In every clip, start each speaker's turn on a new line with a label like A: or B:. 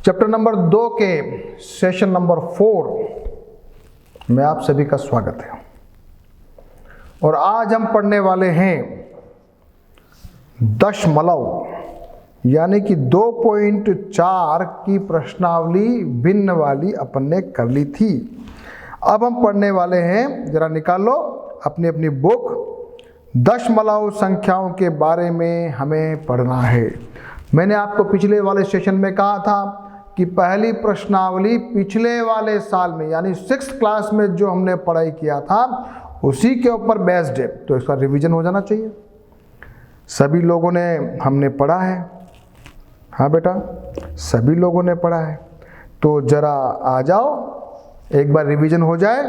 A: Chapter number 2 के session number 4 में आप सभी का स्वागत है। और आज हम पढ़ने वाले हैं दशमलव यानी कि 2.4 की प्रश्नावली भिन्न वाली अपन ने कर ली थी। अब हम पढ़ने वाले हैं, जरा निकालो अपनी अपनी बुक, दशमलव संख्याओं के बारे में हमें पढ़ना है। मैंने आपको पिछले वाले सेशन में कहा था कि पहली प्रश्नावली पिछले वाले साल में यानी 6th क्लास में जो हमने पढ़ाई किया था उसी के ऊपर बेस्ड है, तो इसका रिवीजन हो जाना चाहिए। सभी लोगों ने हमने पढ़ा है, हाँ बेटा सभी लोगों ने पढ़ा है, तो जरा आ जाओ एक बार रिवीजन हो जाए।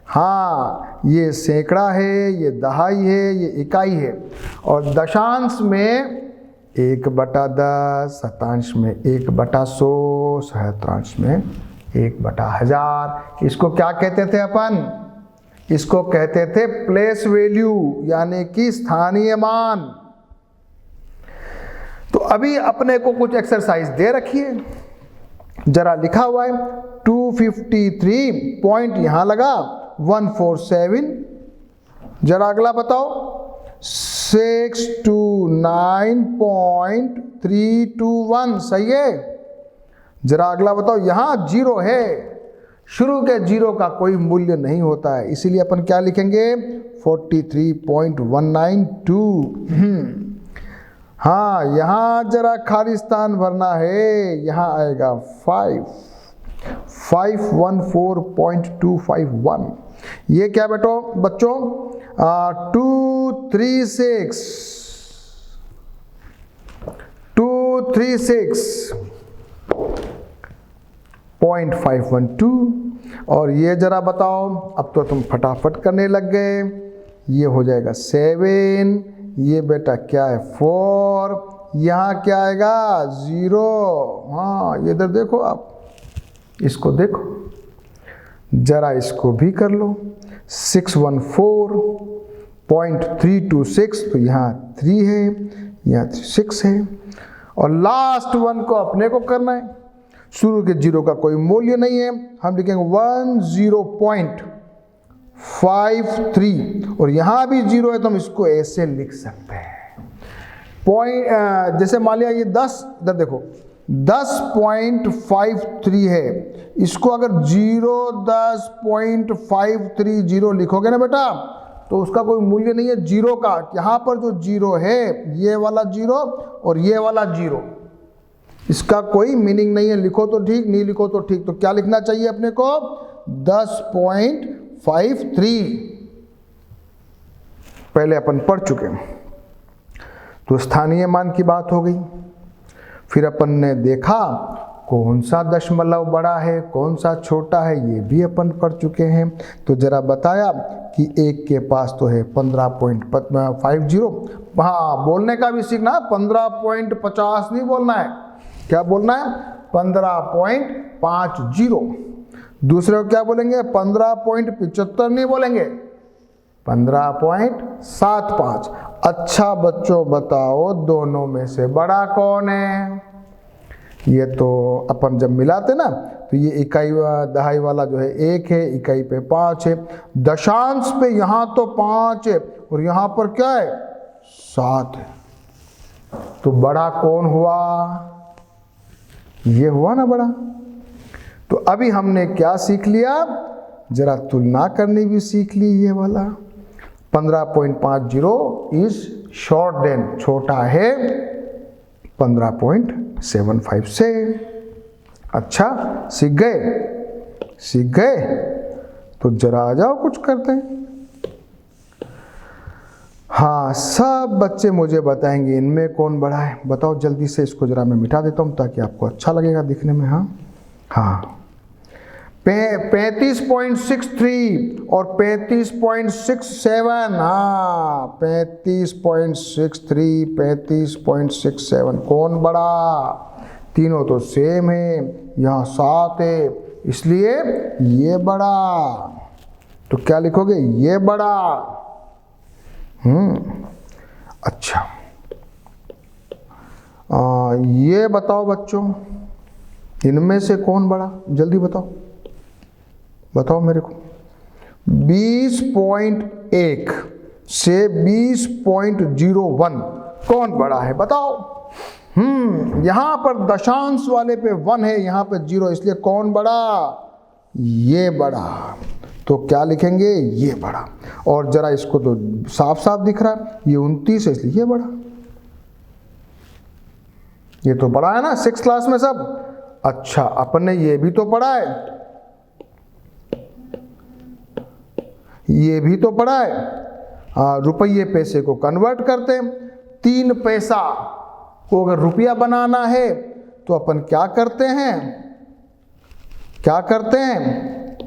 A: हाँ, ये सैकड़ा है, ये दहाई है, ये इकाई है, और दशांश में 1/10, शतांश में 1/100, सहस्त्रांश में 1/1000। इसको क्या कहते थे अपन? इसको कहते थे प्लेस वैल्यू यानी कि स्थानीय मान। तो अभी अपने को कुछ एक्सरसाइज दे रखी है, जरा लिखा हुआ है 253 पॉइंट यहां लगा 147। जरा अगला बताओ 629.321, सही है। जरा अगला बताओ यहां 0 है, शुरू के 0 का कोई मूल्य नहीं होता है, इसीलिए अपन क्या लिखेंगे 43.192। हाँ, यहां जरा खाली स्थान भरना है, यहां आएगा 514.251। ये क्या बेटो बच्चों 236.512। और ये जरा बताओ, अब तो तुम फटाफट करने लग गए, ये हो जाएगा 7, ये बेटा क्या है 4, यहाँ क्या आएगा 0। हाँ, ये इधर देखो, आप इसको देखो, जरा इसको भी कर लो 614.326, तो यहाँ 3 है, यहाँ 6 है, और लास्ट वन को अपने को करना है। शुरू के 0 का कोई मूल्य नहीं है, हम लिखेंगे 10.53, और यहाँ भी 0 है तो हम इसको ऐसे लिख सकते हैं। पॉइंट जैसे मान लिया ये 10, इधर देखो 10.53 है, इसको अगर 10.530 लिखोगे ना बेटा तो उसका कोई मूल्य नहीं है 0 का। यहाँ पर जो 0 है, ये वाला 0 और ये वाला 0, इसका कोई मीनिंग नहीं है। लिखो तो ठीक, नहीं लिखो तो ठीक। तो क्या लिखना चाहिए अपने को 10.53 पहले अपन पढ़ चुके हैं। तो स्थानीय मान की बात हो गई। फिर अपन ने देखा कौन सा दशमलव बड़ा है कौन सा छोटा है, ये भी अपन पढ़ चुके हैं। तो जरा बताया कि एक के पास तो है 15.50। हाँ, बोलने का भी सीखना, 15.50 नहीं बोलना है, क्या बोलना है 15.50। दूसरे को क्या बोलेंगे 15.75 नहीं बोलेंगे, 15.75। अच्छा बच्चों बताओ दोनों में से बड़ा कौन है? ये तो अपन जब मिलाते ना तो ये इकाई दहाई वाला जो है 1 है, इकाई पे 5 है, दशांश पे यहाँ तो 5 है और यहाँ पर क्या है 7 है। तो बड़ा कौन हुआ? ये हुआ ना बड़ा। तो अभी हमने क्या सीख लिया, जरा तुलना करनी भी सीख ली। ये वाला 15.50 इज शॉर्ट देन, छोटा है 15.75 से। अच्छा, सीख गए? सीख गए? तो जरा आ जाओ कुछ करते हैं। हाँ, सब बच्चे मुझे बताएंगे इनमें कौन बड़ा है। बताओ जल्दी से, इसको जरा मैं मिटा देता हूँ ताकि आपको अच्छा लगेगा दिखने में। हाँ हाँ, 35.63 और 35.67। हाँ, 35.63, 35.67 कौन बड़ा? तीनों तो सेम है, यहाँ 7 है, इसलिए ये बड़ा। तो क्या लिखोगे? ये बड़ा। अच्छा, ये बताओ बच्चों इनमें से कौन बड़ा, जल्दी बताओ, बताओ मेरे को। 20.1 से 20.01 कौन बड़ा है बताओ। यहां पर दशांश वाले पे 1 है, यहां पे 0, इसलिए कौन बड़ा, ये बड़ा। तो क्या लिखेंगे, ये बड़ा। और जरा इसको तो साफ साफ दिख रहा है, ये 29 है इसलिए ये बड़ा। ये तो पढ़ा है ना 6th क्लास में सब। अच्छा, अपन ने ये भी तो पढ़ा है, ये भी तो पढ़ा है। रुपये पैसे को कन्वर्ट करते हैं। 3 पैसा को अगर रुपया बनाना है तो अपन क्या करते हैं, क्या करते हैं,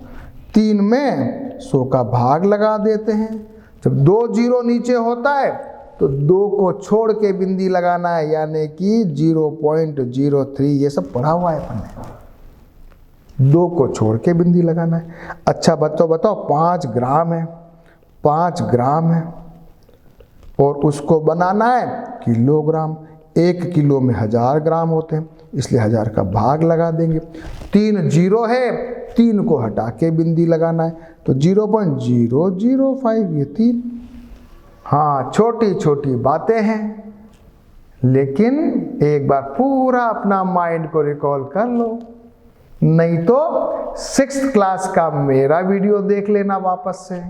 A: 3 में 100 का भाग लगा देते हैं। जब 2 0 नीचे होता है तो 2 को छोड़ के बिंदी लगाना है, यानी कि 0.03। ये सब पढ़ा हुआ है अपन ने। 2 को छोड़ के बिंदी लगाना है। अच्छा बच्चों बताओ, 5 ग्राम है, 5 ग्राम है, और उसको बनाना है किलोग्राम। 1 किलो में 1000 ग्राम होते हैं, इसलिए 1000 का भाग लगा देंगे। 3 0 है, 3 को हटा के बिंदी लगाना है, तो 0.005 ये 3। हाँ, छोटी छोटी बातें हैं, लेकिन एक बार पूरा अपना माइंड को रिकॉल कर लो, नहीं तो 6th क्लास का मेरा वीडियो देख लेना वापस से।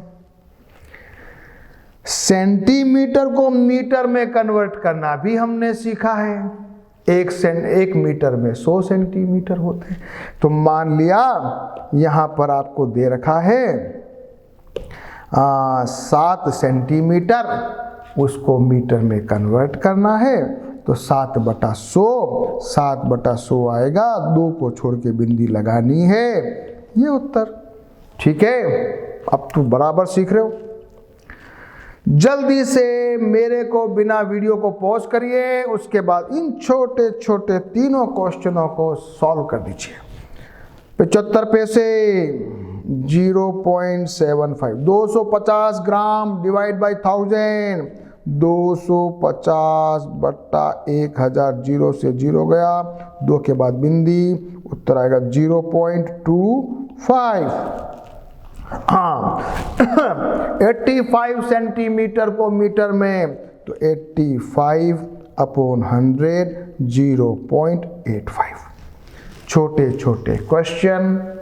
A: सेंटीमीटर को मीटर में कन्वर्ट करना भी हमने सीखा है। 1 मीटर में 100 सेंटीमीटर होते हैं। तो मान लिया यहां पर आपको दे रखा है 7 सेंटीमीटर, उसको मीटर में कन्वर्ट करना है, तो 7/100, 7/100 आएगा। 2 को छोड़ के बिंदी लगानी है, ये उत्तर। ठीक है, अब तो बराबर सीख रहे हो। जल्दी से मेरे को बिना वीडियो को पॉज करिए, उसके बाद इन छोटे छोटे तीनों क्वेश्चनों को सॉल्व कर दीजिए। 75 पैसे 0.75, 250 ग्राम डिवाइड बाई 1000, 250/1000, 0 से 0 गया, 2 के बाद बिंदी, उत्तर आएगा 0.25। हाँ 85 सेंटीमीटर को मीटर में, तो 85/100 0.85। छोटे छोटे क्वेश्चन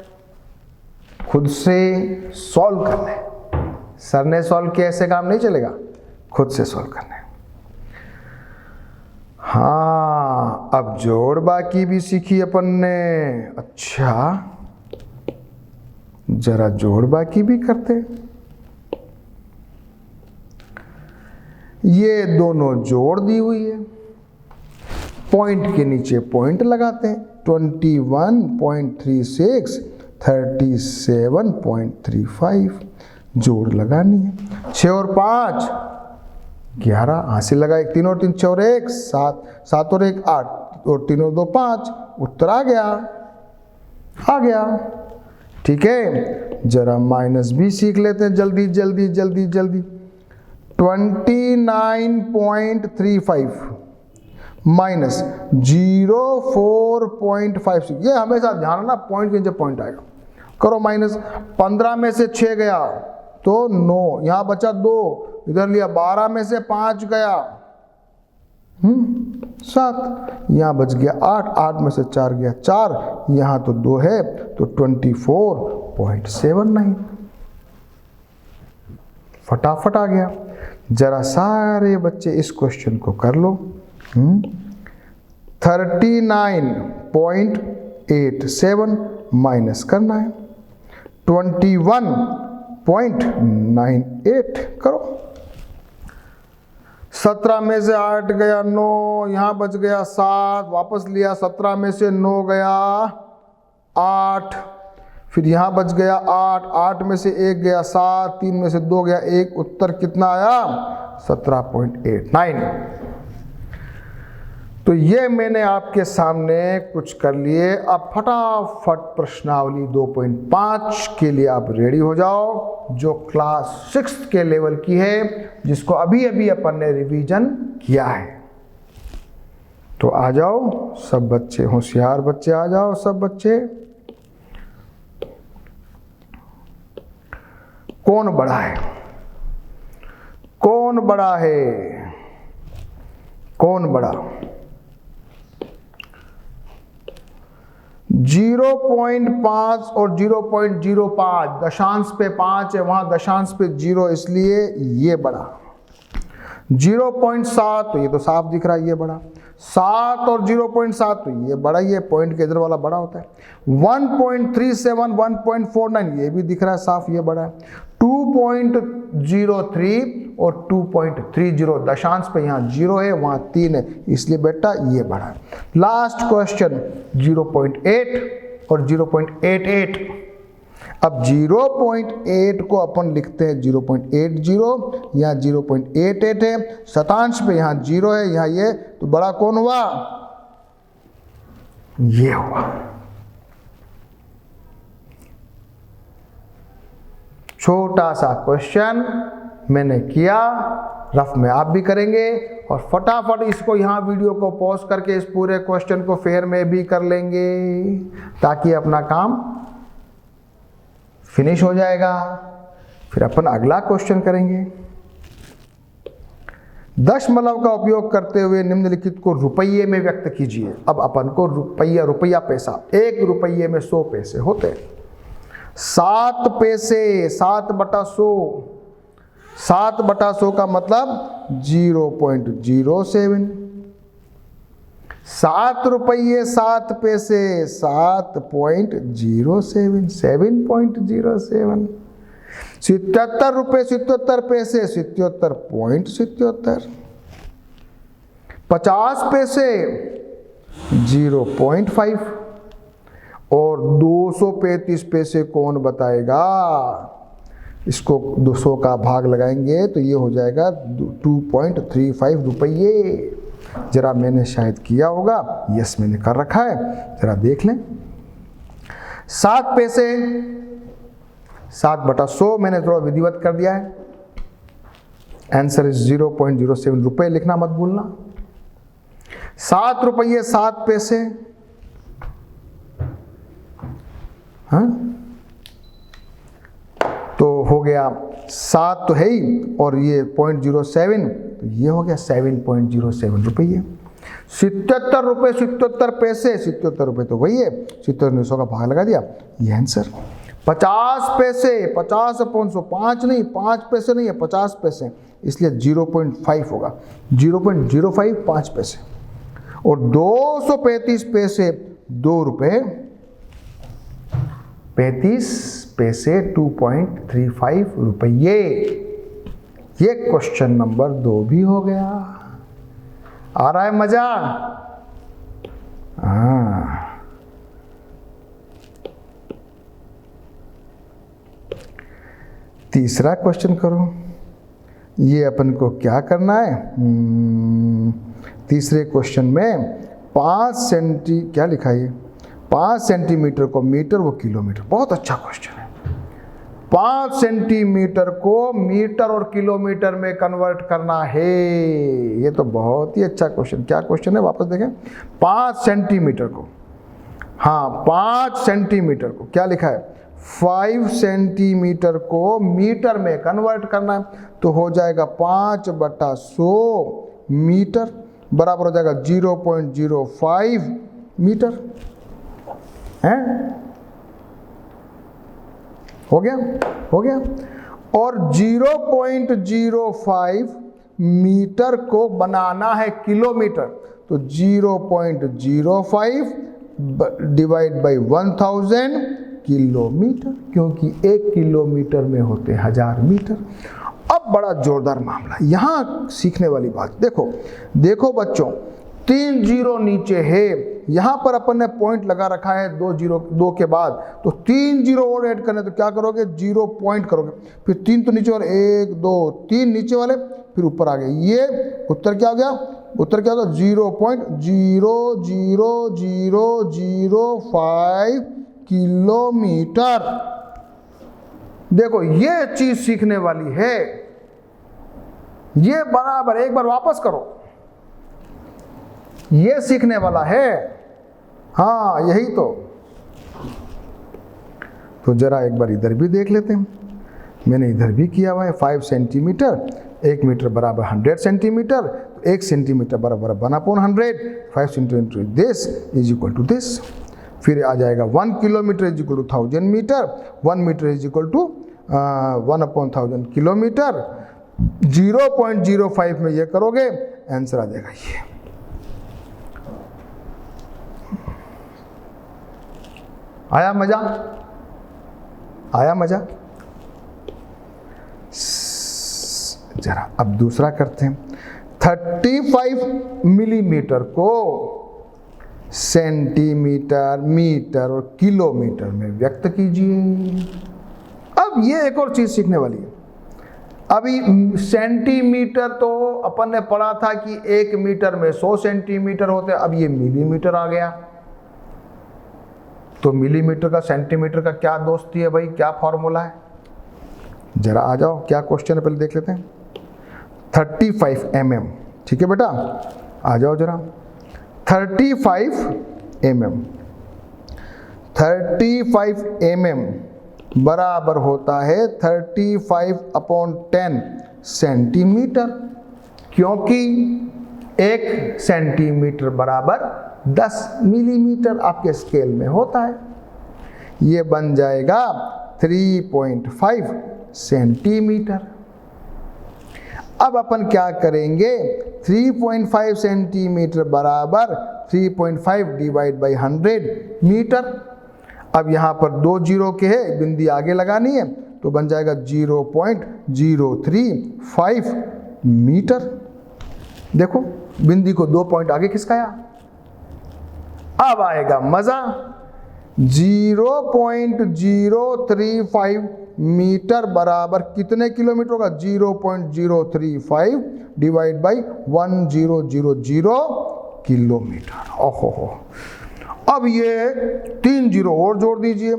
A: खुद से सॉल्व करने, सर ने सॉल्व किया ऐसे काम नहीं चलेगा, खुद से सॉल्व करने। हाँ, अब जोड़ बाकी भी सीखी अपन ने। अच्छा, जरा जोड़ बाकी भी करते। ये दोनों जोड़ दी हुई है, पॉइंट के नीचे पॉइंट लगाते हैं। 21.36, 37.35 जोड़ लगानी है। 6 और 5 11, हासिल लगा, 1 3 और 3 6 और 1 7, 7 और 1 8, और 3 और 2 5, उत्तर आ गया, आ गया। ठीक है, जरा माइनस भी सीख लेते हैं जल्दी जल्दी जल्दी जल्दी। 29.35 माइनस 04.56, ये हमेशा ध्यान रखना, पॉइंट के नीचे पॉइंट आएगा। करो माइनस। 15 में से 6 गया तो 9, यहां बचा 2, इधर लिया 12 में से 5 गया 7, यहां बच गया 8, 8 में से 4 गया 4, यहां तो 2 है तो 24.79 फटाफट आ गया। जरा सारे बच्चे इस क्वेश्चन को कर लो। 39.87 माइनस करना है 21.98 करो। 17 में से 8 गया 9, यहां बच गया 7, वापस लिया 17 में से 9 गया 8, फिर यहां बच गया 8, 8 में से 1 गया 7, 3 में से 2 गया 1, उत्तर कितना आया 17.89। तो ये मैंने आपके सामने कुछ कर लिए। अब फटाफट प्रश्नावली 2.5 के लिए आप रेडी हो जाओ, जो क्लास 6 के लेवल की है, जिसको अभी अभी अपन ने रिवीजन किया है। तो आ जाओ सब बच्चे, होशियार बच्चे आ जाओ सब बच्चे। कौन बड़ा है? कौन बड़ा है? कौन बड़ा? 0.5 और 0.05, दशांश पे 5 है, वहां दशांश पे 0, इसलिए ये बड़ा। 0.7 तो ये तो साफ दिख रहा है, ये बड़ा। 7 और 0.7 तो ये बड़ा ही है, पॉइंट के इधर वाला बड़ा होता है। 1.37, 1.49 ये भी दिख रहा है साफ, ये बड़ा है। 2.03 और 2.30, दशांश पे यहाँ 0 है, वहाँ 3 है, इसलिए बेटा ये बड़ा है। लास्ट क्वेश्चन 0.8 और 0.88। अब 0.8 को अपन लिखते हैं 0.80, यहाँ 0.88 है, शतांश पे यहाँ 0 है, यहाँ ये, तो बड़ा कौन हुआ? ये हुआ। छोटा सा क्वेश्चन मैंने किया, रफ में आप भी करेंगे, और फटाफट इसको यहाँ वीडियो को पॉज करके इस पूरे क्वेश्चन को फेयर में भी कर लेंगे, ताकि अपना काम फिनिश हो जाएगा। फिर अपन अगला क्वेश्चन करेंगे। दशमलव का उपयोग करते हुए निम्नलिखित को रुपये में व्यक्त कीजिए। अब अपन को रुपया पैसा, 1 रुपये में 100 पैसे होते हैं। 7 पैसे 7/100, 7/100 का मतलब 0.07। 7 रुपये 7 पैसे 7.07, 7.07। 77 रुपये 77 पैसे 77.77। 50 पैसे 0.5 और 235 पैसे कौन बताएगा? इसको 200 का भाग लगाएंगे तो ये हो जाएगा 2.35 रुपये। जरा मैंने शायद किया होगा, यस मैंने कर रखा है, जरा देख लें। 7 पैसे 7/100 मैंने थोड़ा विधिवत कर दिया है। आंसर इज 0.07 रुपये, लिखना मत भूलना। 7 रुपये 7 पैसे, हाँ तो हो गया 7 तो है ही, और ये 0.07 तो ये हो गया 7.07 रुपये। 77 रुपये 77 पैसे 77 रुपये तो वही है, 77 का भाग लगा दिया, ये आंसर। 50 पैसे 50/100, 5 नहीं 5 पैसे नहीं है, 50 पैसे, इसलिए 0.5 होगा, 0.05 5 पैसे। और 235 पैसे 2 रुपये 35 पैसे 2.35 रुपये। ये क्वेश्चन नंबर 2 भी हो गया। आ रहा है मजा? हाँ। तीसरा क्वेश्चन करो। ये अपन को क्या करना है? तीसरे क्वेश्चन में 5 क्या लिखा है? 5 सेंटीमीटर को मीटर व किलोमीटर, बहुत अच्छा क्वेश्चन है। 5 सेंटीमीटर को मीटर और किलोमीटर में कन्वर्ट करना है। ये तो बहुत ही अच्छा क्वेश्चन। क्या क्वेश्चन है वापस देखें। 5 सेंटीमीटर को, हाँ 5 सेंटीमीटर को क्या लिखा है? 5 सेंटीमीटर को मीटर में कन्वर्ट करना है, तो हो जाएगा 5/100 मीटर बराबर हो जाएगा 0.05 मीटर है। हो गया? हो गया। और 0.05 मीटर को बनाना है किलोमीटर, तो 0.05 डिवाइड बाई 1000 किलोमीटर, क्योंकि 1 किलोमीटर में होते 1000 मीटर। अब बड़ा जोरदार मामला, यहाँ सीखने वाली बात देखो। देखो बच्चों, 3 जीरो नीचे है, यहाँ पर अपन ने पॉइंट लगा रखा है 2 के बाद, तो 3 जीरो और ऐड करने, तो क्या करोगे? 0 पॉइंट करोगे, फिर 3 तो नीचे वाले, 1 2 3 नीचे वाले, फिर ऊपर आ गए। ये उत्तर क्या हो गया? उत्तर क्या होगा? 0.00005 किलोमीटर। देखो ये चीज सीखने वाली है, ये बराबर। एक बार वापस करो, ये सीखने वाला है। हाँ यही तो जरा एक बार इधर भी देख लेते हैं। मैंने इधर भी किया हुआ है 5 सेंटीमीटर, 1 मीटर बराबर 100 सेंटीमीटर, 1 सेंटीमीटर बराबर 1/100, 5 centimetre this is equal to this. फिर आ जाएगा 1 kilometre is equal to 1000 metre, 1 metre is equal to 1/1000 kilometre. 0.05 में ये करोगे आंसर आ जाएगा ये। आया मजा? आया मजा? जरा अब दूसरा करते हैं। 35 मिलीमीटर को सेंटीमीटर, मीटर और किलोमीटर में व्यक्त कीजिए। अब ये एक और चीज सीखने वाली है। अभी सेंटीमीटर तो अपन ने पढ़ा था कि 1 मीटर में 100 सेंटीमीटर होते हैं, अब ये मिलीमीटर आ गया। तो मिलीमीटर का सेंटीमीटर का क्या दोस्ती है भाई, क्या फॉर्मूला है? जरा आ जाओ, क्या क्वेश्चन है पहले देख लेते हैं। 35 mm, ठीक है बेटा, आ जाओ जरा। 35 mm बराबर होता है 35/10 सेंटीमीटर, क्योंकि 1 सेंटीमीटर बराबर 10 मिलीमीटर आपके स्केल में होता है। ये बन जाएगा 3.5 सेंटीमीटर। अब अपन क्या करेंगे, 3.5 सेंटीमीटर बराबर 3.5 डिवाइड बाई 100 मीटर। अब यहाँ पर 2 जीरो के है, बिंदी आगे लगानी है, तो बन जाएगा 0.035 मीटर। देखो बिंदी को 2 पॉइंट आगे खिसकाया। अब आएगा मजा। 0.035 मीटर बराबर कितने किलोमीटर होगा? 0.035 डिवाइड बाई 1000 किलोमीटर। ओहो, अब ये 3 जीरो और जोड़ दीजिए,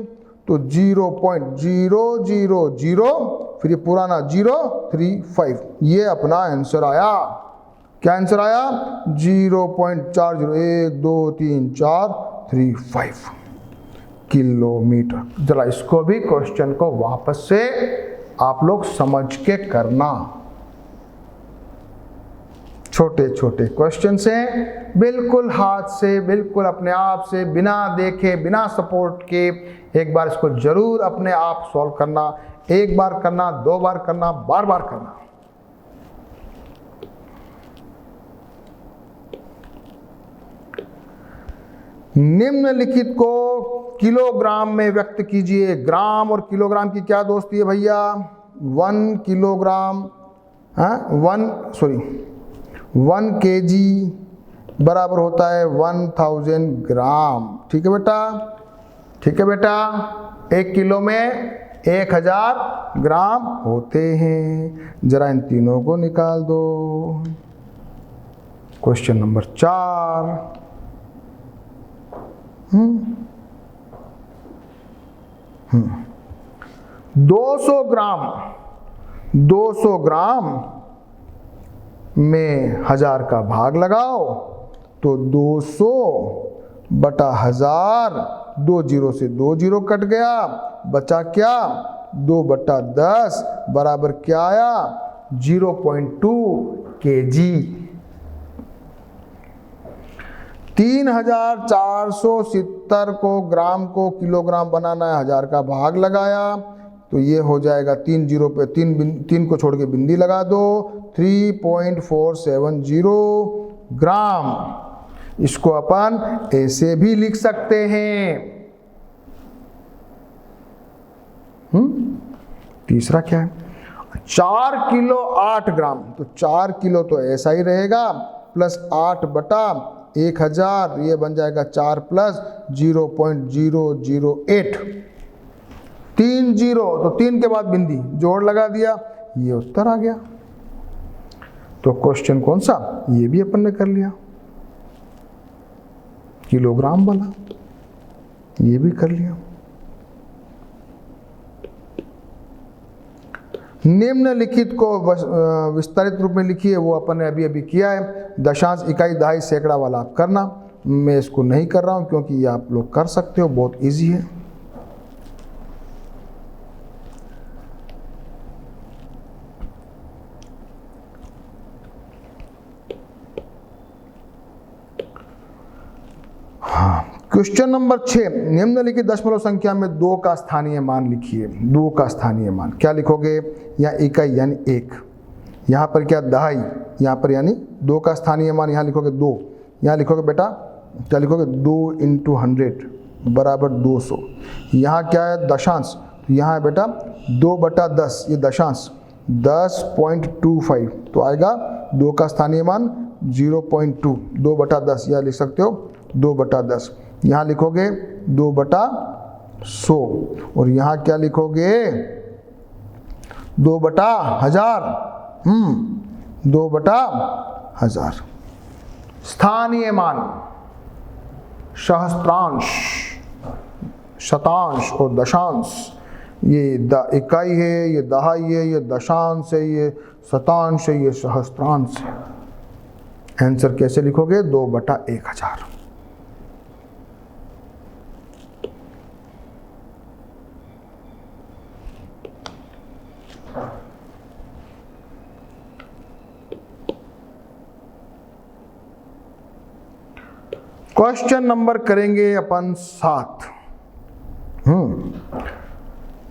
A: तो 0.000 फिर ये पुराना 035, ये अपना आंसर आया। क्या आंसर आया? 0.40123435 किलोमीटर। जरा इसको भी क्वेश्चन को वापस से आप लोग समझ के करना। छोटे छोटे क्वेश्चन हैं, बिल्कुल हाथ से, बिल्कुल अपने आप से, बिना देखे, बिना सपोर्ट के एक बार इसको जरूर अपने आप सॉल्व करना। 1 बार करना, 2 बार करना, बार बार करना। निम्नलिखित को किलोग्राम में व्यक्त कीजिए। ग्राम और किलोग्राम की क्या दोस्ती है भैया? 1 किलोग्राम, 1 केजी बराबर होता है 1000 ग्राम। ठीक है बेटा, ठीक है बेटा। 1 किलो में 1000 ग्राम होते हैं। जरा इन तीनों को निकाल दो। Question number 4। 200 ग्राम में 1000 का भाग लगाओ, तो 200 बटा 1000, 2 जीरो से 2 जीरो कट गया, बचा क्या? 2 बटा 10 बराबर क्या आया? 0.2 केजी। 3470 को ग्राम को किलोग्राम बनाना है, 1000 का भाग लगाया, तो ये हो जाएगा 3 जीरो पे 3 को छोड़ के बिंदी लगा दो, 3.470 ग्राम। इसको अपन ऐसे भी लिख सकते हैं। तीसरा क्या है? 4 किलो 8 ग्राम, तो 4 किलो तो ऐसा ही रहेगा, प्लस 8 बटा 1000, ये बन जाएगा 4 प्लस 0.008। 3 जीरो, तो 3 के बाद बिंदी जोड़ लगा दिया, ये उत्तर आ गया। तो क्वेश्चन कौन सा? ये भी अपन ने कर लिया, किलोग्राम वाला, ये भी कर लिया। निम्नलिखित को विस्तारित रूप में लिखिए, वो अपन ने अभी अभी किया है। दशांश, इकाई, दहाई, सैकड़ा वाला आप करना, मैं इसको नहीं कर रहा हूँ क्योंकि ये आप लोग कर सकते हो, बहुत इजी है। क्वेश्चन नंबर 6, निम्नलिखित दशमलव संख्या में 2 का स्थानीय मान लिखिए। 2 का स्थानीय मान क्या लिखोगे? यहाँ इकाई यानी 1, यहाँ पर क्या दहाई, यहाँ पर यानी 2 का स्थानीय मान, यहाँ लिखोगे 2, यहाँ लिखोगे बेटा क्या लिखोगे 2 × 100 बराबर 200। यहाँ क्या है दशांश, तो यहाँ है बेटा 2/10, ये दशांश 10.25, तो आएगा 2 का स्थानीय मान 0.2, 2/10, यह लिख सकते हो 2/10। यहाँ लिखोगे 2/100 और यहाँ क्या लिखोगे 2/1000, 2/1000। स्थानीय मान सहस्त्रांश, शतांश और दशांश, ये इकाई है, ये दहाई है, ये दशांश है, ये शतांश है, ये सहस्त्रांश है। आंसर कैसे लिखोगे? 2/1000। क्वेश्चन नंबर करेंगे अपन 7।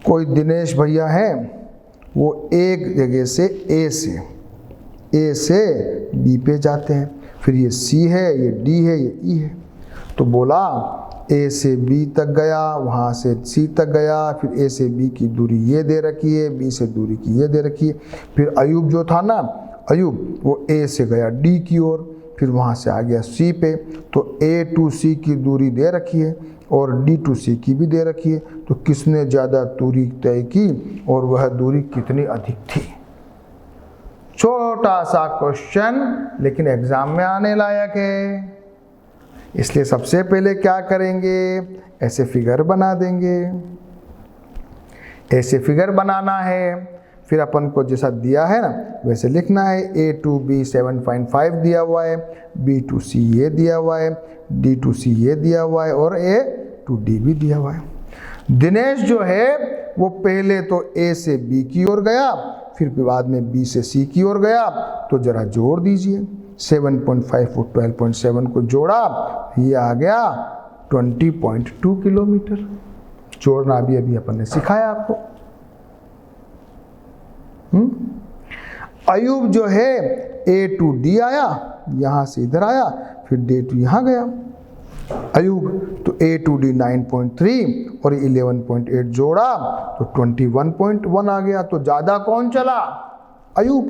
A: कोई दिनेश भैया हैं, वो एक जगह से ए से बी पे जाते हैं, फिर ये सी है, ये डी है, ये ई है। तो बोला ए से बी तक गया, वहाँ से सी तक गया, फिर ए से बी की दूरी ये दे रखी है, बी से दूरी की ये दे रखी है। फिर अयूब जो था ना, अयूब वो ए से गया डी की ओर, फिर वहाँ से आ गया सी पे। तो ए टू सी की दूरी दे रखी है और डी टू सी की भी दे रखी है। तो किसने ज़्यादा दूरी तय की और वह दूरी कितनी अधिक थी? छोटा सा क्वेश्चन लेकिन एग्जाम में आने लायक है। इसलिए सबसे पहले क्या करेंगे, ऐसे फिगर बना देंगे। ऐसे फिगर बनाना है, फिर अपन को जैसा दिया है ना वैसे लिखना है। ए टू बी 7.5 दिया हुआ है, बी टू सी ये दिया हुआ है, डी टू सी ये दिया हुआ है और ए टू डी भी दिया हुआ है। दिनेश जो है वो पहले तो ए से बी की ओर गया, फिर बाद में बी से सी की ओर गया। तो जरा जोड़ दीजिए, 7.5 और 12.7 को जोड़ा, ये आ गया 20.2 किलोमीटर। जोड़ना अभी अभी अपन ने सिखाया आपको। अयूब जो है ए टू डी आया, यहां से इधर आया, फिर डी टू यहां गया। अयूब तो ए टू डी 9.3 और 11.8 जोड़ा तो 21.1 आ गया। तो ज्यादा कौन चला? अयूब।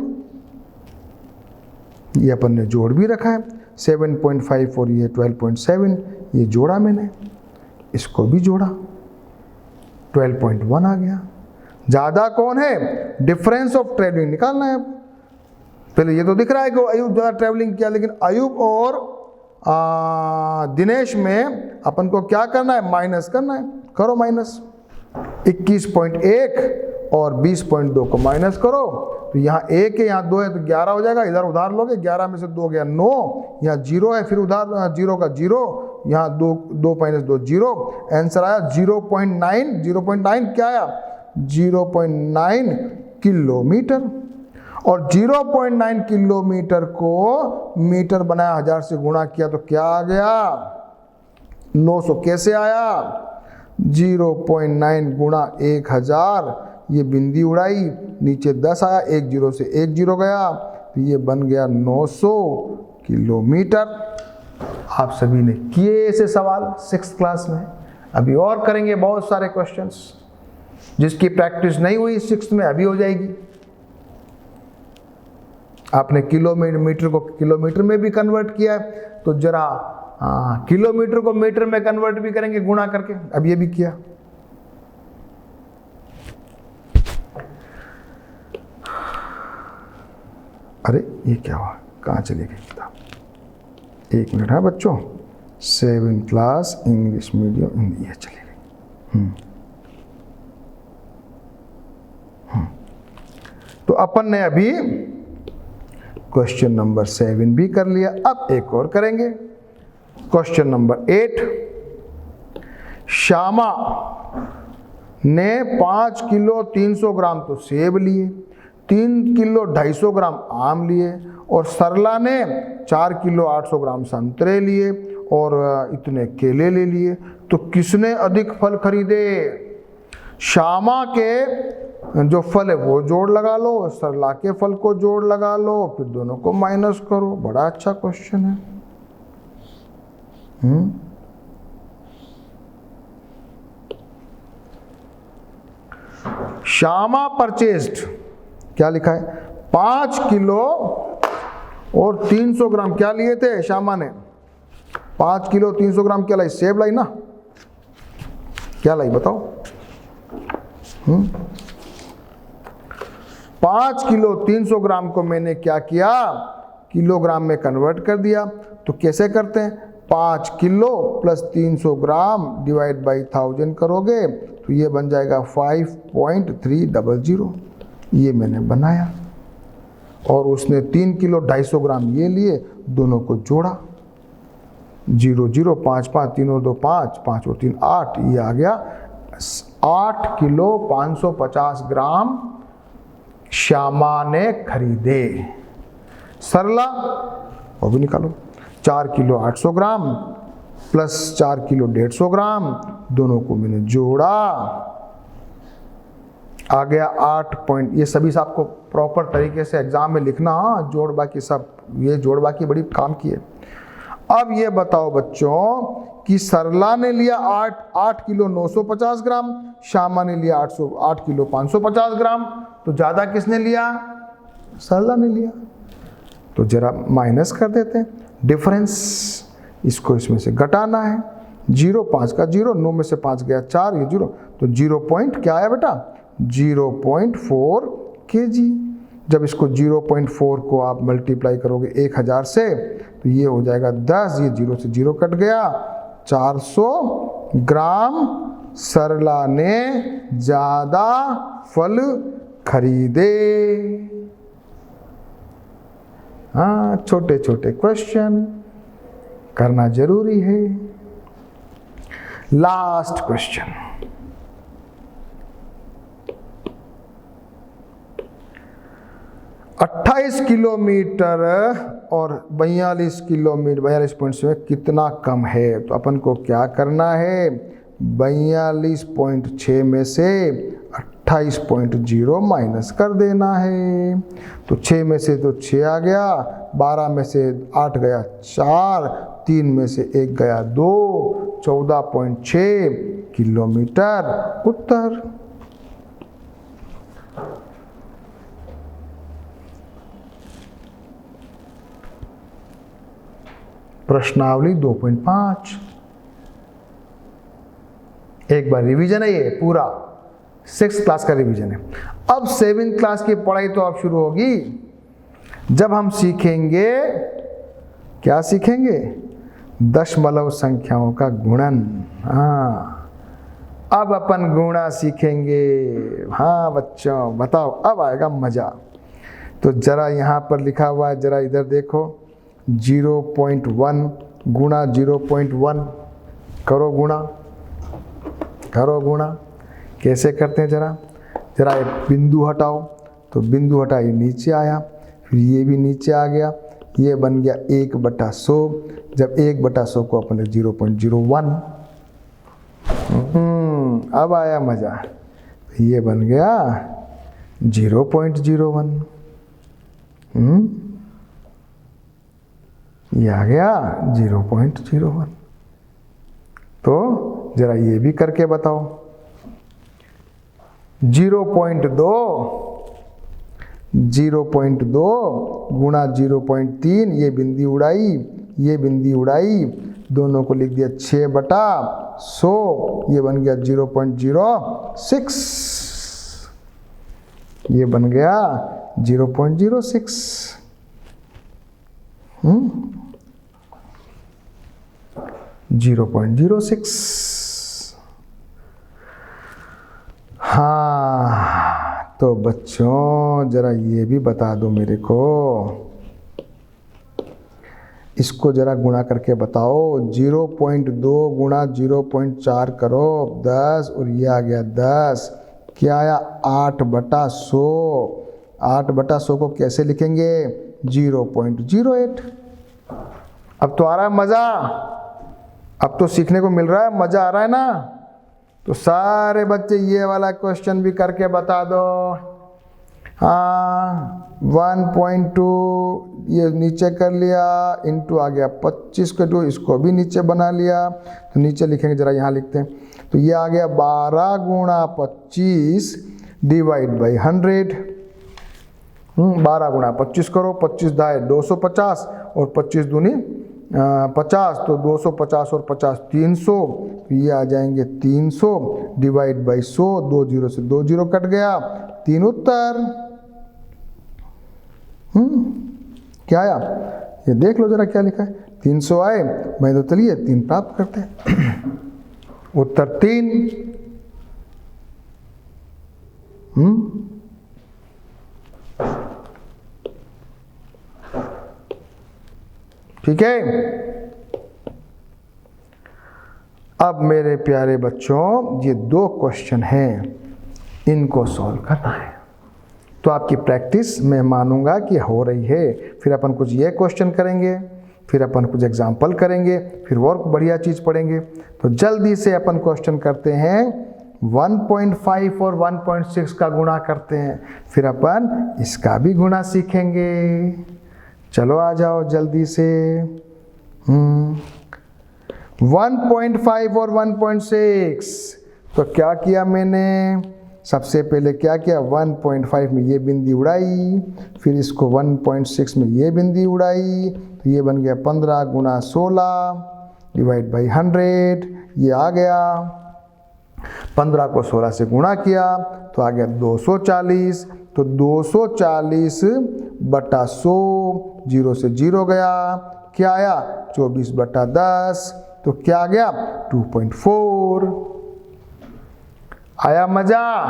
A: ये अपन ने जोड़ भी रखा है, 7.5 और ये 12.7, ये जोड़ा मैंने, इसको भी जोड़ा, 12.1 आ गया। ज्यादा कौन है? डिफरेंस ऑफ ट्रेवलिंग निकालना है। पहले ये तो दिख रहा है कि अयूब ज्यादा ट्रेवलिंग किया, लेकिन अयूब और दिनेश में अपन को क्या करना है? माइनस करना है। करो माइनस, 21.1 और 20.2 को माइनस करो। तो यहाँ 1 है, यहाँ 2 है, तो 11 हो जाएगा। इधर उधार लोगे, 11 में से 2 गया 9, यहाँ 0 है, फिर उधार 0 का 0, यहाँ 2 - 2 0। आंसर आया 0.9। 0.9 क्या आया? 0.9 किलोमीटर। और 0.9 किलोमीटर को मीटर बनाया, 1000 से गुणा किया तो क्या आ गया? 900। कैसे आया? 0.9 गुणा 1000, ये बिंदी उड़ाई, नीचे 10 आया, 1 0 से 1 0 गया, तो ये बन गया 900 किलोमीटर। आप सभी ने किए ऐसे सवाल 6th क्लास में। अभी और करेंगे बहुत सारे क्वेश्चंस। जिसकी प्रैक्टिस नहीं हुई 6th में, अभी हो जाएगी। आपने किलोमीटर को किलोमीटर में भी कन्वर्ट किया है, तो जरा किलोमीटर को मीटर में कन्वर्ट भी करेंगे गुणा करके। अब ये भी किया। अरे ये क्या हुआ? कहाँ चली गई किताब? 1 मिनट है बच्चों। 7th class English medium Hindi, ये चली गई। तो अपन ने अभी क्वेश्चन नंबर 7 भी कर लिया। अब एक और करेंगे, क्वेश्चन नंबर 8। श्यामा ने 5 किलो 300 ग्राम तो सेब लिए, 3 किलो 250 ग्राम आम लिए, और सरला ने 4 किलो 800 ग्राम संतरे लिए और इतने केले ले लिए। तो किसने अधिक फल खरीदे? श्यामा के जो फल है वो जोड़ लगा लो, सरला के फल को जोड़ लगा लो, फिर दोनों को माइनस करो। बड़ा अच्छा क्वेश्चन है। श्यामा परचेस्ड, क्या लिखा है, 5 किलो और 300 ग्राम क्या लिए थे श्यामा ने? 5 किलो 300 ग्राम क्या लाई? सेब लाई ना? क्या लाई बताओ? 5 किलो 300 ग्राम को मैंने क्या किया? किलोग्राम में कन्वर्ट कर दिया। तो कैसे करते हैं? 5 kilo plus 300 gram divide by 1000 करोगे तो ये बन जाएगा 5.300। ये मैंने बनाया। और उसने 3 किलो 250 ग्राम ये लिए, दोनों को जोड़ा। 0 0 5 5 3 और 2 5, 5 और 3 8, ये आ गया 8 किलो 550 ग्राम श्यामा ने खरीदे। सरला वो भी निकालो, 4 किलो 800 ग्राम प्लस 4 किलो 150 ग्राम, दोनों को मैंने जोड़ा, आ गया 8 पॉइंट। ये सभी आपको प्रॉपर तरीके से एग्जाम में लिखना। हाँ, जोड़ बाकी सब, ये जोड़ बाकी बड़ी काम की है। अब ये बताओ बच्चों कि सरला ने लिया 8 किलो 950 ग्राम, श्यामा ने लिया 8 किलो 550 ग्राम, तो ज़्यादा किसने लिया? सरला ने लिया। तो जरा माइनस कर देते हैं डिफरेंस, इसको इसमें से घटाना है। 0 5 का 0, 9 में से 5 गया 4, ये 0, तो 0 पॉइंट क्या आया बेटा? 0.4 kg। जब इसको 0.4 को आप मल्टीप्लाई करोगे 1000 से तो ये हो जाएगा 10, ये 0 से 0 कट गया, 400 ग्राम सरला ने ज़्यादा फल खरीदे। हाँ, छोटे छोटे क्वेश्चन करना जरूरी है। लास्ट क्वेश्चन, अट्ठाईस किलोमीटर और 42 किलोमीटर 42 पॉइंट से कितना कम है? तो अपन को क्या करना है? 42.6 में से 28.0 माइनस कर देना है। तो 6 में से तो 6 आ गया, 12 में से 8 गया 4, 3 में से 1 गया 2, 14.6 किलोमीटर उत्तर। प्रश्नावली 2.5। एक बार रिवीजन है, ये पूरा 6th क्लास का रिवीजन है। अब 7th क्लास की पढ़ाई तो अब शुरू होगी, जब हम सीखेंगे, क्या सीखेंगे? दशमलव संख्याओं का गुणन। हाँ, अब अपन गुणा सीखेंगे। हाँ बच्चों, बताओ, अब आएगा मजा। तो जरा यहाँ पर लिखा हुआ है, जरा इधर देखो, 0.1 गुणा 0.1, करो गुणा, करो गुणा। कैसे करते हैं? जरा ये बिंदु हटाओ, तो बिंदु हटा, ये नीचे आया, फिर ये भी नीचे आ गया, ये बन गया 1/100। जब 1/100 को अपन 0.01, अब आया मजा, ये बन गया 0.01। ये आ गया 0.01। तो जरा ये भी करके बताओ, 0.2 गुणा 0.3, ये बिंदी उड़ाई, ये बिंदी उड़ाई, दोनों को लिख दिया 6/100, ये बन गया 0.06, ये बन गया 0.06। 0.06। हाँ, तो बच्चों जरा ये भी बता दो मेरे को, इसको जरा गुणा करके बताओ। 0.2 गुणा 0.4 करो 10, और ये आ गया 10, क्या आया 8/100। 8/100 को कैसे लिखेंगे? 0.08। अब तो आ रहा है मज़ा, अब तो सीखने को मिल रहा है, मज़ा आ रहा है ना। तो सारे बच्चे ये वाला क्वेश्चन भी करके बता दो। हाँ 1.2 ये नीचे कर लिया, इंटू आ गया 25 के 2, इसको भी नीचे बना लिया। तो नीचे लिखेंगे, जरा यहाँ लिखते हैं। तो ये आ गया 12 गुणा 25 डिवाइड बाई 100। 12 गुणा 25 करो, 25 दाए 250 और 25 दूनी 50, तो 250 और 50 300। तो ये आ जाएंगे 300 डिवाइड बाई 100। 2 0 से 2 0 कट गया, 3 उत्तर। क्या आया ये देख लो जरा, क्या लिखा है। 300 आए, मैं तो चलिए 3 प्राप्त करते हैं। उत्तर 3। ठीक है। अब मेरे प्यारे बच्चों, ये 2 क्वेश्चन हैं, इनको सॉल्व करना है। तो आपकी प्रैक्टिस मैं मानूंगा कि हो रही है। फिर अपन कुछ ये क्वेश्चन करेंगे, फिर अपन कुछ एग्जाम्पल करेंगे, फिर और बढ़िया चीज़ पढ़ेंगे। तो जल्दी से अपन क्वेश्चन करते हैं। 1.5 और 1.6 का गुणा करते हैं, फिर अपन इसका भी गुणा सीखेंगे। चलो आ जाओ जल्दी से। 1.5 और 1.6, तो क्या किया मैंने? सबसे पहले क्या किया, 1.5 में ये बिंदी उड़ाई, फिर इसको 1.6 में ये बिंदी उड़ाई, तो ये बन गया 15 गुणा 16 डिवाइड बाई 100। ये आ गया, 15 को 16 से गुणा किया तो आ गया 240। तो 240/100, 0 से 0 गया, क्या आया 24/10। तो क्या आ गया 2.4। आया मजा?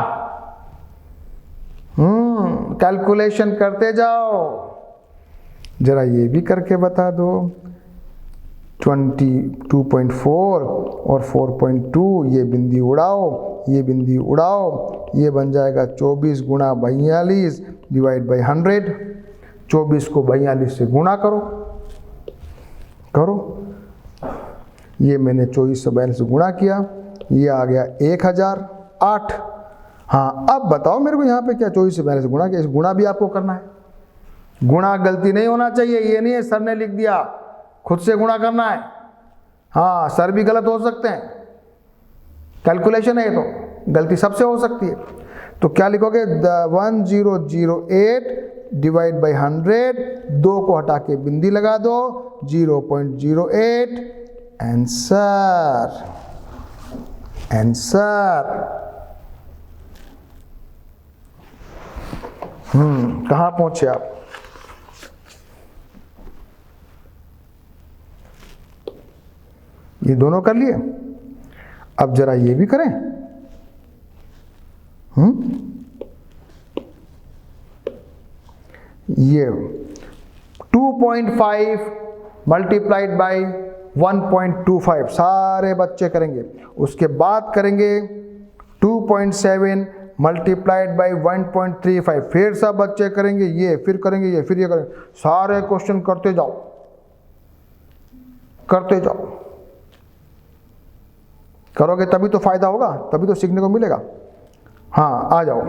A: कैलकुलेशन करते जाओ। जरा ये भी करके बता दो। 22.4 और 4.2, ये बिंदी उड़ाओ, ये बिंदी उड़ाओ, ये बन जाएगा 24 गुणा 42 डिवाइड बाई 100। 24 को 42 से गुणा करो। ये मैंने 24 से 42 से गुणा किया, ये आ गया 1008। हाँ अब बताओ मेरे को यहाँ पे क्या 24 से 42 से गुणा किया, इस गुणा भी आपको करना है। गुणा गलती नहीं होना चाहिए, ये नहीं है सर ने लिख दिया, खुद से गुणा करना है। हाँ सर भी गलत हो सकते हैं, कैलकुलेशन है ये, तो गलती सबसे हो सकती है। तो क्या लिखोगे 1008 डिवाइड बाई 100, 2 को हटा के बिंदी लगा दो, 0.08। आंसर कहाँ पहुंचे आप? ये दोनों कर लिए, अब जरा ये भी करें। ये 2.5 मल्टीप्लाइड बाई 1.25 सारे बच्चे करेंगे। उसके बाद करेंगे 2.7 मल्टीप्लाइड बाई 1.35, फिर सब बच्चे करेंगे ये, फिर करेंगे ये, फिर ये करेंगे। सारे क्वेश्चन करते जाओ। करोगे तभी तो फायदा होगा, तभी तो सीखने को मिलेगा। हाँ आ जाओ।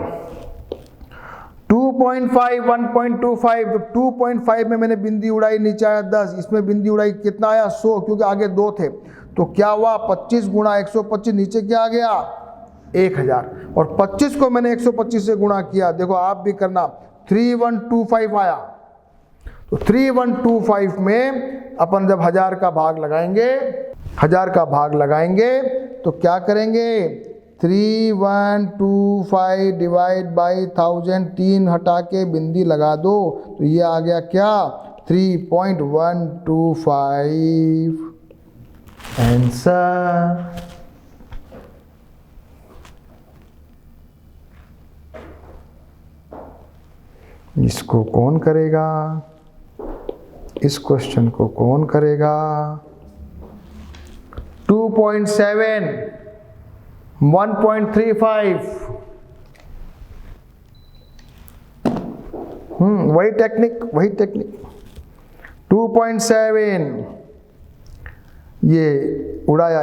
A: 2.5 1.25, 2.5 में मैंने बिंदी उड़ाई, नीचे आया 10, इसमें बिंदी उड़ाई कितना आया 100, क्योंकि आगे 2 थे। तो क्या हुआ 25 गुणा 125, नीचे क्या आ गया 1000, और 25 को मैंने 125 से गुणा किया। देखो आप भी करना, 3125 आया। तो 3125 में अपन जब 1000 का भाग लगाएंगे तो क्या करेंगे, 3125 डिवाइड बाई 1000, 3 हटा के बिंदी लगा दो, तो ये आ गया क्या 3.125। आंसर। इसको कौन करेगा? इस क्वेश्चन को कौन करेगा? 2.7, 1.35, वही टेक्निक 2.7, ये उड़ाया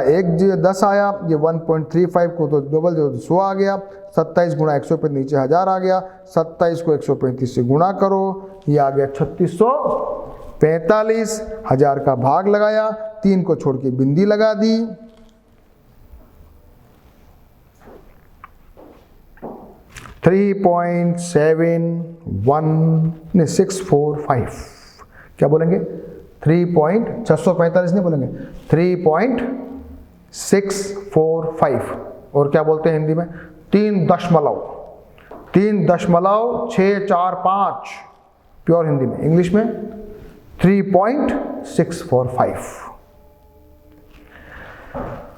A: 10 आया, ये 1.35 को तो डबल दे 100 आ गया, 27 गुणा 135 नीचे 1000 आ गया, 27 को 135 से गुणा करो, ये आ गया 3645, 1000 का भाग लगाया, 3 को छोड़ के बिंदी लगा दी, 3.645, क्या बोलेंगे? 645 नहीं बोलेंगे, 3.645, और क्या बोलते हैं हिंदी में? 3.645, प्योर हिंदी में। इंग्लिश में 3.645।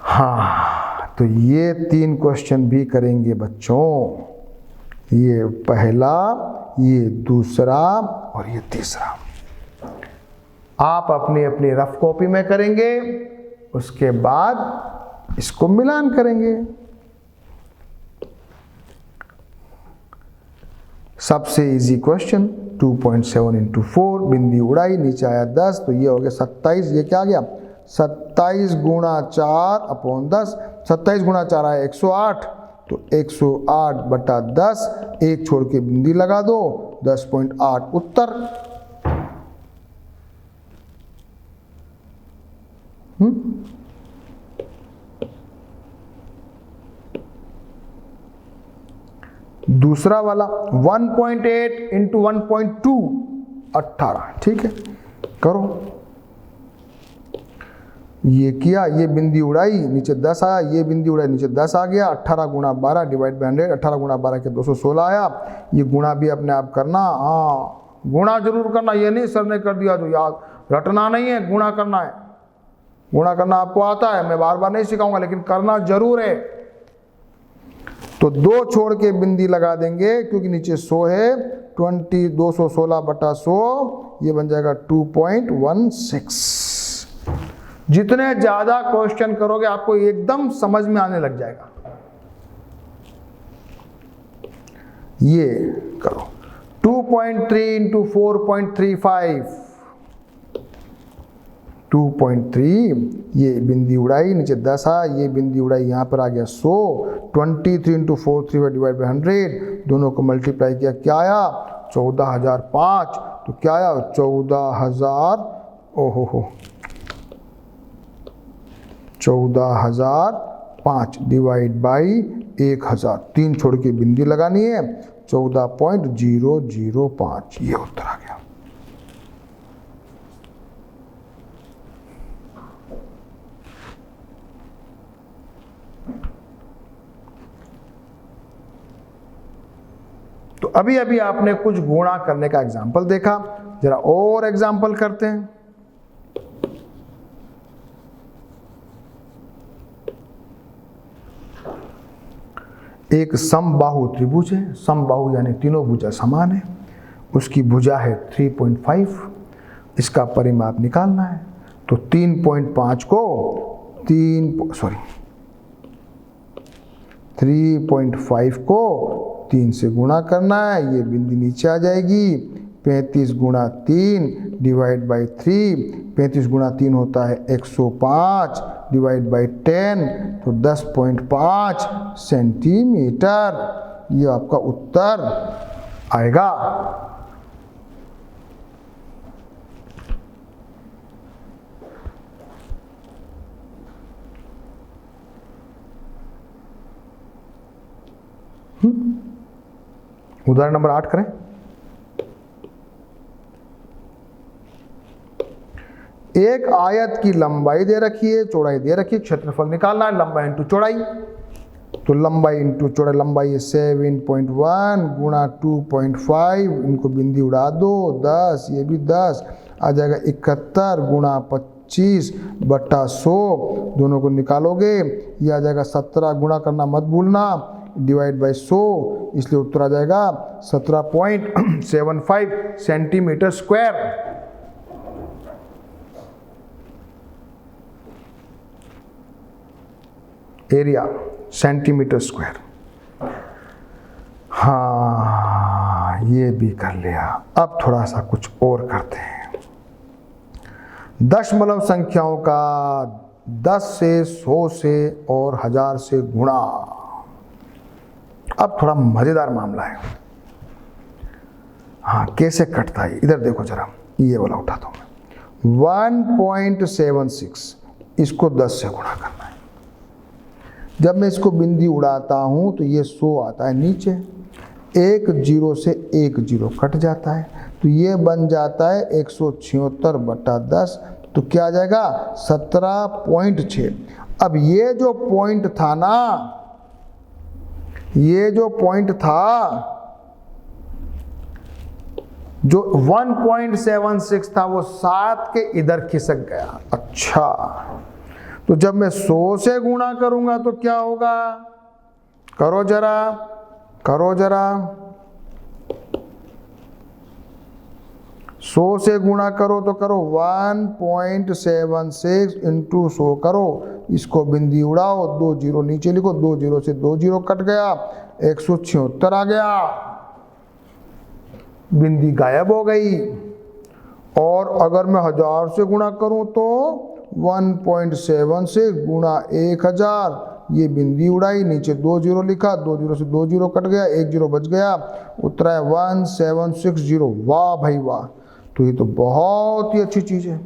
A: हाँ, तो ये 3 क्वेश्चन भी करेंगे बच्चों, ये पहला, ये दूसरा और ये तीसरा। आप अपनी अपनी रफ कॉपी में करेंगे, उसके बाद इसको मिलान करेंगे। सबसे इजी क्वेश्चन 2.7 इंटू 4, बिंदी उड़ाई, नीचे आया 10, तो ये हो गया 27, ये क्या आ गया? 27 गुणा 4 अपॉन 10, 27 गुणा 4 आया 108, तो 108 बटा 10, एक छोड़ के बिंदी लगा दो, 10.8 उत्तर। दूसरा वाला 1.8 इंटू 1.2, 18, ठीक है, करो। ये किया, ये बिंदी उड़ाई, नीचे 10 आया, ये बिंदी उड़ाई, नीचे 10 आ गया, 18 गुणा 12 डिवाइड बाय 100, 18 गुणा 12 के 216 आया। ये गुणा भी अपने आप करना, हाँ गुणा जरूर करना, ये नहीं सर ने कर दिया तो याद रटना नहीं है, गुणा करना है। गुणा करना आपको आता है, मैं बार बार नहीं सिखाऊंगा, लेकिन करना जरूर है। तो 2 छोड़ के बिंदी लगा देंगे, क्योंकि नीचे 100 है, 216 बटा 100, ये बन जाएगा 2.16। जितने ज्यादा क्वेश्चन करोगे आपको एकदम समझ में आने लग जाएगा। ये करो 2.3 इंटू 4.35, 2.3, ये बिंदी उड़ाई, नीचे 10 आया, ये बिंदी उड़ाई, यहाँ पर आ गया 100, 23 इंटू 4 डिवाइड बाई 100, दोनों को मल्टीप्लाई किया, क्या आया? 14,005, तो क्या आया? 14,000, ओहो 14,005 डिवाइड बाई 1000, 3 छोड़ के बिंदी लगानी है, 14.005, ये उत्तर आ गया। तो अभी अभी आपने कुछ गुणा करने का एग्जाम्पल देखा, जरा और एग्जाम्पल करते हैं। एक समबाहु त्रिभुज है, समबाहु यानी तीनों भुजा समान है, उसकी भुजा है 3.5, इसका परिमाप निकालना है। तो 3.5 को 3.5 को 3 से गुणा करना है, ये बिंदी नीचे आ जाएगी, 35 गुणा 3 डिवाइड बाई 3, 35 गुणा 3 होता है 105 डिवाइड बाई 10, तो 10.5 सेंटीमीटर, ये आपका उत्तर आएगा। उदाहरण नंबर 8 करें। एक आयत की लंबाई दे रखी है, चौड़ाई दे रखी है, क्षेत्रफल निकालना है, लंबाई इंटू चौड़ाई। तो लंबाई इंटू चौड़ाई, लंबाई है 7.1 गुणा 2.5, इनको बिंदी उड़ा दो, 10, ये भी 10 आ जाएगा, 71 गुणा 25 बट्टा 100, दोनों को निकालोगे, ये आ जाएगा 17, गुणा करना मत भूलना, डिवाइड बाई 100, इसलिए उत्तर आ जाएगा 17.75 centimetre square. Area centimetre square. हाँ, ये भी कर लिया। अब थोड़ा सा कुछ और करते हैं। दशमलव संख्याओं का 10 से 100 से और 1000 से गुणा। अब थोड़ा मजेदार मामला है। हाँ, कैसे कटता है इधर देखो जरा, ये वाला उठाता हूं मैं। 1.76 इसको 10 से गुणा करना है। जब मैं इसको बिंदी उड़ाता हूं तो ये 100 आता है नीचे, एक जीरो से एक जीरो कट जाता है, तो ये बन जाता है 176/10। तो क्या आ जाएगा 17.6। अब ये जो पॉइंट था ना, ये जो पॉइंट था जो 1.76 था वो 7 के इधर खिसक गया। अच्छा, तो जब मैं 100 से गुणा करूंगा तो क्या होगा? करो जरा, करो जरा। 100 से गुणा करो तो करो 1.76 इंटू 100 करो, इसको बिंदी उड़ाओ, 2 जीरो नीचे लिखो, 2 जीरो से 2 जीरो कट गया, 176 आ गया, बिंदी गायब हो गई। और अगर मैं 1000 से गुणा करूं तो 1.7 से गुणा 1000, ये बिंदी उड़ाई, नीचे 2 जीरो लिखा, 2 जीरो से 2 जीरो कट गया, 1 जीरो बच गया, उत्तर है 1760। वाह भाई वाह, तो ये तो बहुत ही अच्छी चीज है।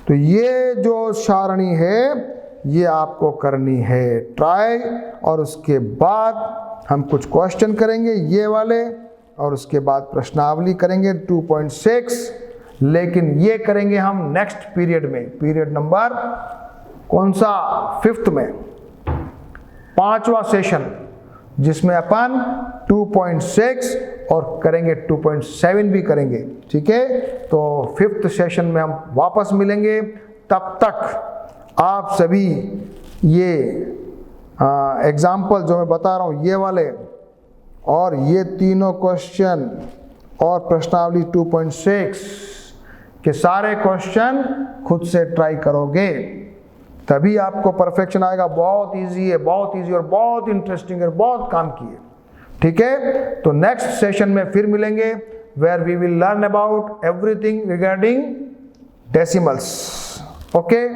A: तो ये जो सारणी है ये आपको करनी है ट्राई, और उसके बाद हम कुछ क्वेश्चन करेंगे ये वाले, और उसके बाद प्रश्नावली करेंगे 2.6, लेकिन ये करेंगे हम नेक्स्ट पीरियड में, पीरियड नंबर कौन सा? 5th में, 5वां सेशन, जिसमें अपन 2.6 और करेंगे 2.7 भी करेंगे। ठीक है, तो 5th सेशन में हम वापस मिलेंगे। तब तक आप सभी ये एग्जाम्पल जो मैं बता रहा हूँ ये वाले, और ये तीनों क्वेश्चन और प्रश्नावली 2.6 के सारे क्वेश्चन खुद से ट्राई करोगे तभी आपको परफेक्शन आएगा। बहुत इजी है, बहुत इजी और बहुत इंटरेस्टिंग है, बहुत काम की है। ठीक है, तो नेक्स्ट सेशन में फिर मिलेंगे, where we will learn about everything regarding decimals. Okay.